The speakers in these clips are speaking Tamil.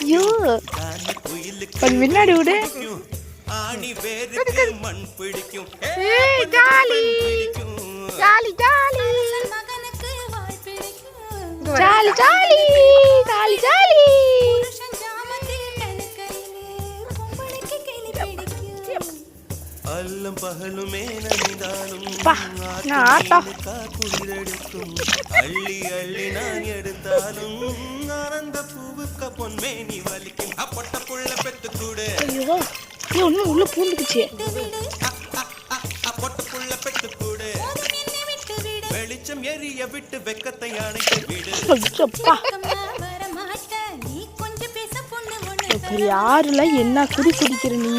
ஐயோ கொஞ்சம் முன்னாடி விடு. Jolly jolly jolly jolly jolly jolly jolly. அல்லும் பகலுமே நனிதாலும் குளிரெடுக்கும் அள்ளி அள்ளி நான் எடுத்தாலும் ஆனந்த பூவுக்க பொன்மேனி வலிக்கும் அப்பட்ட புள்ள பெத்து கூட ஒன்னும் உள்ள பூந்துக்குச்சு. அப்பட்ட புள்ள பெத்து கூட வெளிச்சம் எரிய விட்டு வெக்கத்தை அணைத்து விடு. யாருல என்ன குடி குடிக்கிற நீ?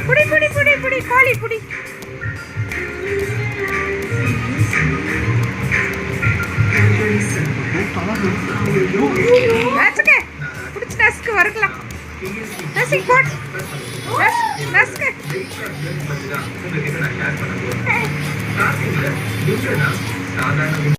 புடி புடி புடி புடி கோழி புடி. நசுக்கு புடிச்சு நசுக்கு வரக்கலாம். நசுக்கு போட் நசுக்கு.